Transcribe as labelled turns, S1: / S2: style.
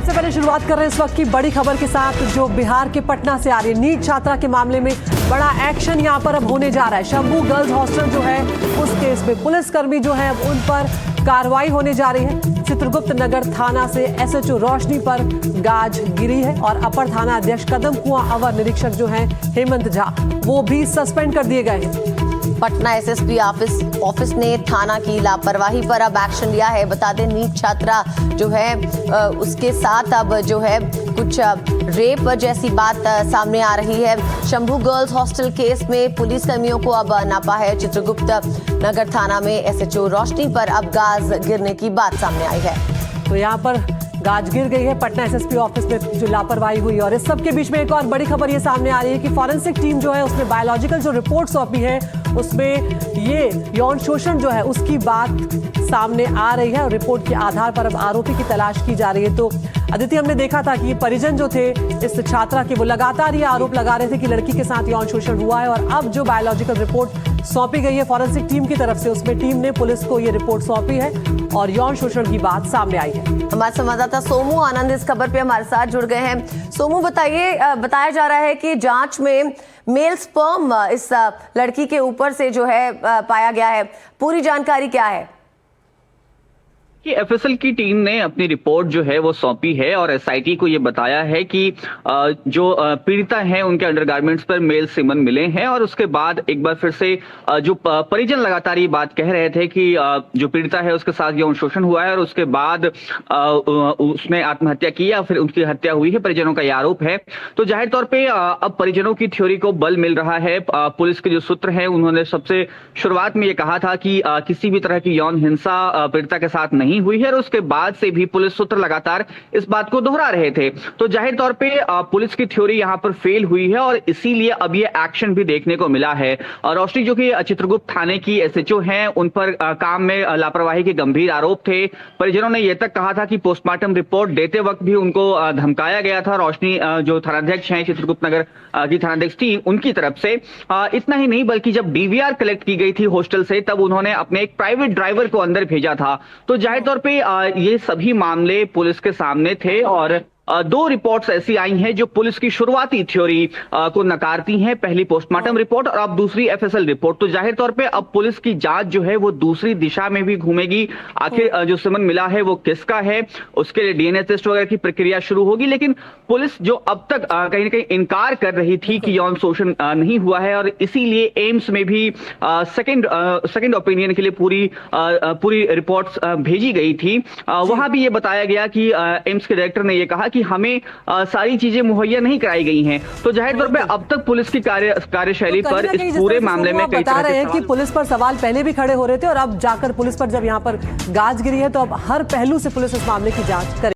S1: सबसे पहले शुरुआत कर रहे हैं इस वक्त की बड़ी खबर के साथ जो बिहार के पटना से आ रही है। नीट छात्रा के मामले में बड़ा एक्शन यहां पर अब होने जा रहा है। शंभू गर्ल्स हॉस्टल जो है उस केस में पुलिसकर्मी जो है अब उन पर कार्रवाई होने जा रही है। चित्रगुप्त नगर थाना से एसएचओ रोशनी पर गाज गिरी है और अपर थाना अध्यक्ष कदम कुआं अवर निरीक्षक जो है हेमंत झा वो भी सस्पेंड कर दिए गए हैं।
S2: पटना एसएसपी ऑफिस ने थाना की लापरवाही पर अब एक्शन लिया है। बता दें नीट छात्रा जो है उसके साथ अब जो है कुछ रेप जैसी बात सामने आ रही है। शंभू गर्ल्स हॉस्टल केस में पुलिस कर्मियों को अब नापा है। चित्रगुप्त नगर थाना में एसएचओ रोशनी पर अब गाज गिरने की बात सामने आई है।
S1: तो यहाँ पर गाज गिर गई है पटना एसएसपी ऑफिस में जो लापरवाही हुई। और इस सब के बीच में एक और बड़ी खबर ये सामने आ रही है कि फॉरेंसिक टीम जो है उसने बायोलॉजिकल जो रिपोर्ट सौंपी है उसमें ये यौन शोषण जो है उसकी बात सामने आ रही है और रिपोर्ट के आधार पर अब आरोपी की तलाश की जा रही है। तो अदिति, हमने देखा था कि परिजन जो थे इस छात्रा के वो लगातार ये आरोप लगा रहे थे कि लड़की के साथ यौन शोषण हुआ है और अब जो बायोलॉजिकल रिपोर्ट सौंपी गई है फॉरेंसिक टीम की तरफ से उसमें टीम ने पुलिस को ये रिपोर्ट सौंपी है और यौन शोषण की बात सामने आई है।
S2: हमारे संवाददाता सोमू आनंद इस खबर पे हमारे साथ जुड़ गए हैं। सोमू, बताइए, बताया जा रहा है कि जांच में मेल स्पर्म इस लड़की के ऊपर से जो है पाया गया है। पूरी जानकारी क्या है?
S3: कि एफएसएल की टीम ने अपनी रिपोर्ट जो है वो सौंपी है और एसआईटी को ये बताया है कि जो पीड़िता हैं उनके अंडरगारमेंट्स पर मेल सीमन मिले हैं। और उसके बाद एक बार फिर से जो परिजन लगातार ये बात कह रहे थे कि जो पीड़िता है उसके साथ यौन शोषण हुआ है और उसके बाद उसने आत्महत्या की या फिर उसकी हत्या हुई है, परिजनों का ये आरोप है। तो जाहिर तौर पर अब परिजनों की थ्योरी को बल मिल रहा है। पुलिस के जो सूत्र हैं उन्होंने सबसे शुरुआत में ये कहा था कि किसी भी तरह की यौन हिंसा पीड़िता के साथ नहीं हुई है और उसके बाद से भी पुलिस सूत्र लगातार इस बात को दोहरा रहे थे। तो जाहिर तौर पे पुलिस की थ्योरी यहां पर फेल हुई है और इसीलिए अब ये एक्शन भी देखने को मिला है। और रोशनी जो कि चित्रगुप्त थाने की एसएचओ हैं उन पर काम में लापरवाही के गंभीर आरोप थे। परिजनों ने यह तक कहा था कि पोस्टमार्टम रिपोर्ट देते वक्त भी उनको धमकाया गया था। रोशनी जो थानाध्यक्ष हैं चित्रगुप्त नगर की थानाध्यक्ष टीम उनकी तरफ से इतना ही नहीं बल्कि जब डीवीआर कलेक्ट की गई थी हॉस्टल से तब उन्होंने अपने एक प्राइवेट ड्राइवर को अंदर भेजा था। तो जाहिर तौर पे ये सभी मामले पुलिस के सामने थे और दो रिपोर्ट्स ऐसी आई हैं जो पुलिस की शुरुआती थ्योरी को नकारती हैं। पहली पोस्टमार्टम रिपोर्ट और अब दूसरी एफएसएल रिपोर्ट। तो जाहिर तौर पे अब पुलिस की जांच जो है वो दूसरी दिशा में भी घूमेगी। आखिर जो समन मिला है वो किसका है, उसके लिए डीएनए टेस्ट वगैरह की प्रक्रिया शुरू होगी। लेकिन पुलिस जो अब तक कहीं ना कहीं इनकार कर रही थी कि यौन शोषण नहीं हुआ है और इसीलिए एम्स में भी सेकेंड ओपिनियन के लिए पूरी रिपोर्ट्स भेजी गई थी। वहां भी ये बताया गया कि एम्स के डायरेक्टर ने यह कहा कि हमें सारी चीजें मुहैया नहीं कराई गई हैं। तो जाहिर तौर पे अब तक पुलिस की कार्यशैली पर इस पूरे मामले में कई
S1: बता रहे हैं कि पुलिस पर सवाल पहले भी खड़े हो रहे थे और अब जाकर पुलिस पर जब यहाँ पर गाज गिरी है तो अब हर पहलू से पुलिस इस मामले की जांच करे।